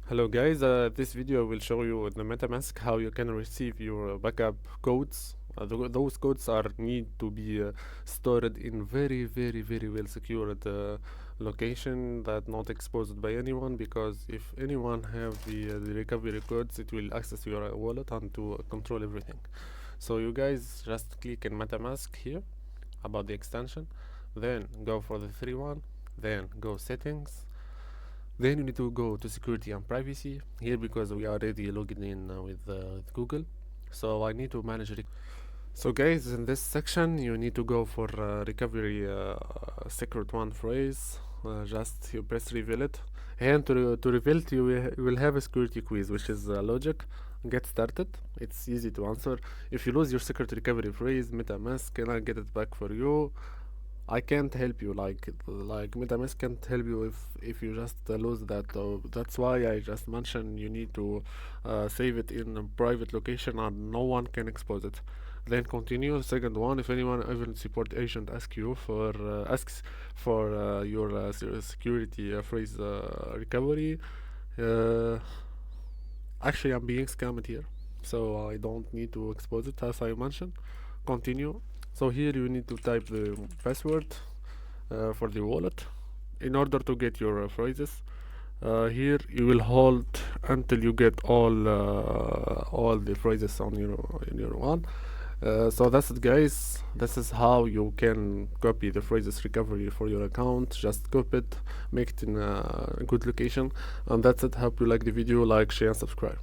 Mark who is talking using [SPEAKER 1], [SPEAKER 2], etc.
[SPEAKER 1] Hello guys, this video will show you in the MetaMask how you can receive your backup codes. Those codes are need to be stored in very well secured location that not exposed by anyone, because if anyone have the recovery codes, it will access your wallet and to control everything. So you guys just click in MetaMask here about the extension, then go for the 3 one, then go settings. Then you need to go to security and privacy here, because we are already logged in with Google. So I need to manage. So guys, in this section you need to go for recovery secret one phrase. Just you press reveal it, and to reveal it you will have a security quiz, which is logic. Get started. It's easy to answer. If you lose your secret recovery phrase, MetaMask cannot get it back for you. I can't help you, like MetaMask can't help you if you just lose that. That's why I just mentioned you need to save it in a private location and no one can expose it. Then continue. Second one, if anyone, even support agent, asks for your security phrase recovery, uh, actually I'm being scammed here, so I don't need to expose it as I mentioned. Continue. So here you need to type the password for the wallet in order to get your phrases. Here you will hold until you get all the phrases on your in your one. So that's it guys, this is how you can copy the phrases recovery for your account. Just copy it, make it in a good location, and that's it. Hope you like the video. Like, share and subscribe.